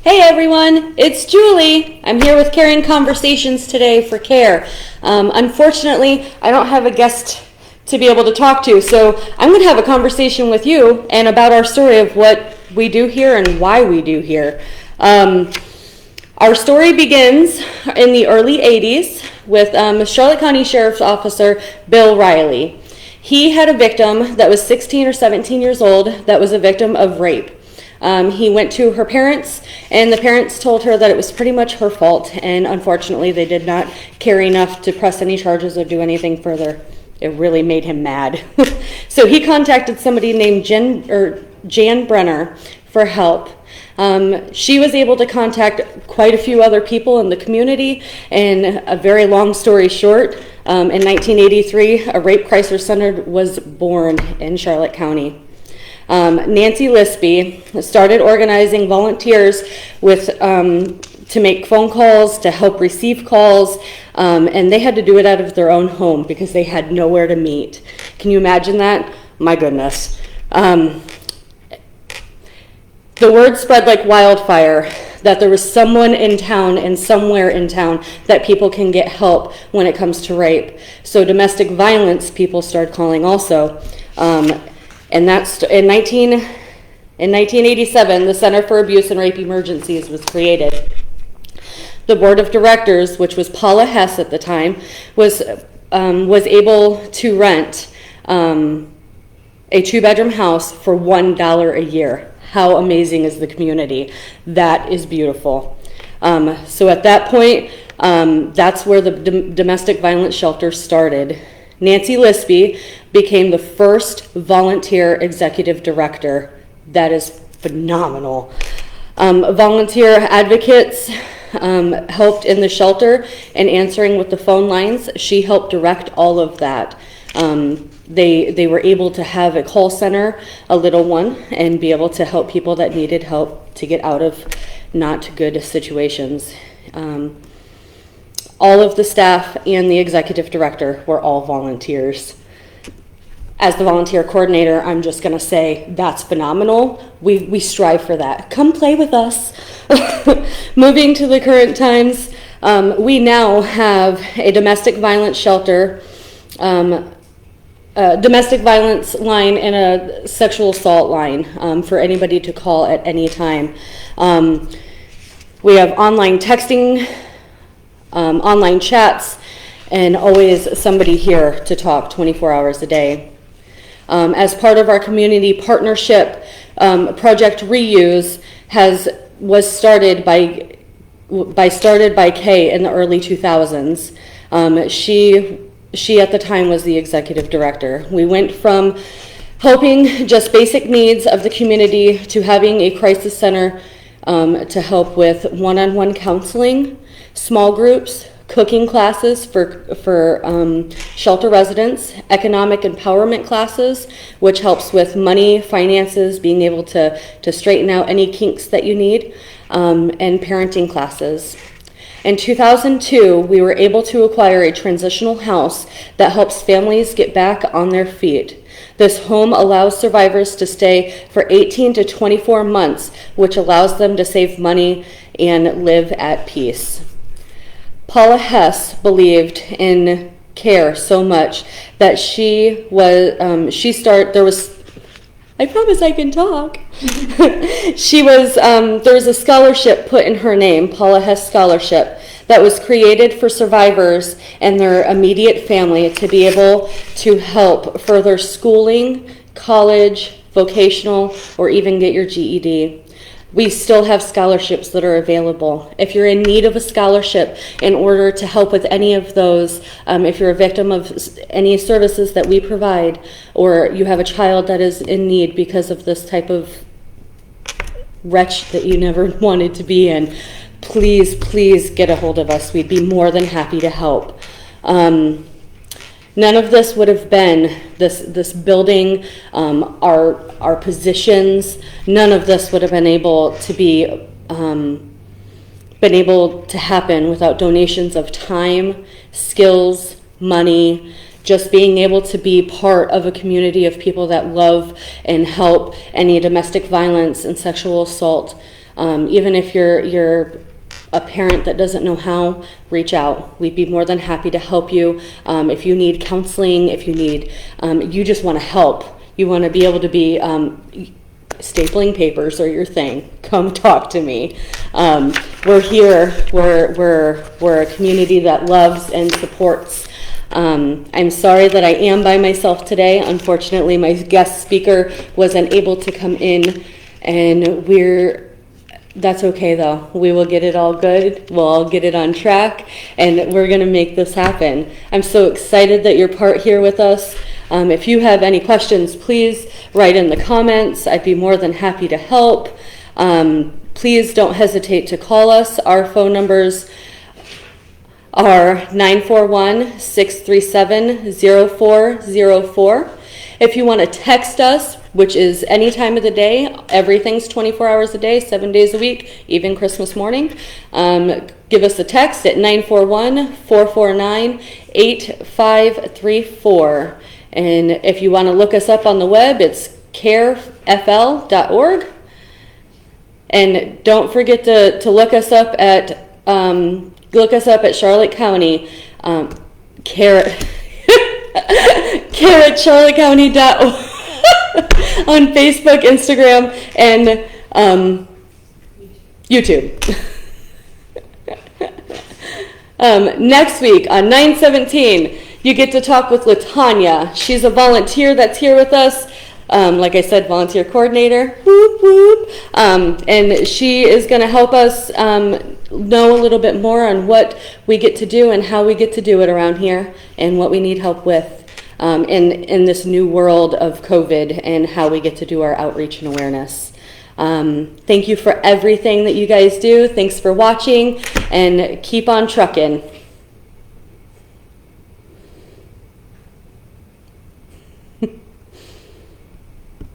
Hey everyone, it's Julie. I'm here with C.A.R.E.ing Conversations today for C.A.R.E. Unfortunately, I don't have a guest to be able to talk to, so I'm going to have a conversation with you and about our story of what we do here and why we do here. Our story begins in the early 80s with Charlotte County Sheriff's Officer Bill Riley. He had a victim that was 16 or 17 years old that was a victim of rape. He went to her parents, and the parents told her that it was pretty much her fault, and unfortunately they did not care enough to press any charges or do anything further. It really made him mad. So he contacted somebody named Jan Brenner for help. She was able to contact quite a few other people in the community, and a very long story short, in 1983, a rape crisis center was born in Charlotte County. Nancy Lispy started organizing volunteers to make phone calls, to help receive calls, and they had to do it out of their own home because they had nowhere to meet. Can you imagine that? My goodness. The word spread like wildfire that there was someone in town and somewhere in town that people can get help when it comes to rape. So domestic violence people started calling also. And that's in 1987, the Center for Abuse and Rape Emergencies was created. The board of directors, which was Paula Hess at the time, was able to rent a 2-bedroom house for $1 a year. How amazing is the community? That is beautiful. So at that point, that's where the domestic violence shelter started. Nancy Lispy became the first volunteer executive director. That is phenomenal. Volunteer advocates helped in the shelter and answering with the phone lines. She helped direct all of that. They were able to have a call center, a little one, and be able to help people that needed help to get out of not good situations. All of the staff and the executive director were all volunteers. As the volunteer coordinator, I'm just going to say that's phenomenal. We strive for that. Come play with us. Moving to the current times, we now have a domestic violence shelter, a domestic violence line, and a sexual assault line for anybody to call at any time. We have online texting, online chats, and always somebody here to talk 24 hours a day. As part of our community partnership, Project Reuse was started by Kay in the early 2000s. She at the time was the executive director. We went from helping just basic needs of the community to having a crisis center to help with one-on-one counseling, small groups, cooking classes for shelter residents, economic empowerment classes, which helps with money, finances, being able to straighten out any kinks that you need, and parenting classes. In 2002, we were able to acquire a transitional house that helps families get back on their feet. This home allows survivors to stay for 18 to 24 months, which allows them to save money and live at peace. Paula Hess believed in C.A.R.E. so much that I promise I can talk. There was a scholarship put in her name, Paula Hess Scholarship, that was created for survivors and their immediate family to be able to help further schooling, college, vocational, or even get your GED. We still have scholarships that are available. If you're in need of a scholarship in order to help with any of those, if you're a victim of any services that we provide, or you have a child that is in need because of this type of wretch that you never wanted to be in, please get a hold of us. We'd be more than happy to help. None of this would have been, this building, our positions, none of this would have been able to happen without donations of time, skills, money, just being able to be part of a community of people that love and help any domestic violence and sexual assault Even if you're a parent that doesn't know how, reach out. We'd be more than happy to help you. If you need counseling, if you need, you just want to help, you want to be able to be, stapling papers are your thing, come talk to me. We're here, we're a community that loves and supports. I'm sorry that I am by myself today. Unfortunately, my guest speaker wasn't able to come in, and that's okay though. We will get it all good. We'll all get it on track, and we're going to make this happen. I'm so excited that you're part here with us. If you have any questions, please write in the comments. I'd be more than happy to help. Please don't hesitate to call us. Our phone numbers are 941-637-0404. If you want to text us, which is any time of the day, everything's 24 hours a day, 7 days a week, even Christmas morning, give us a text at 941-449-8534. And if you want to look us up on the web, it's carefl.org. And don't forget to look us up at Charlotte County, care at charlottecounty.org on Facebook, Instagram, and YouTube. Next week on 9/17, you get to talk with LaTanya. She's a volunteer that's here with us. Like I said, volunteer coordinator. Whoop, whoop. And she is going to help us know a little bit more on what we get to do and how we get to do it around here and what we need help with in this new world of COVID and how we get to do our outreach and awareness. Thank you for everything that you guys do. Thanks for watching, and keep on trucking.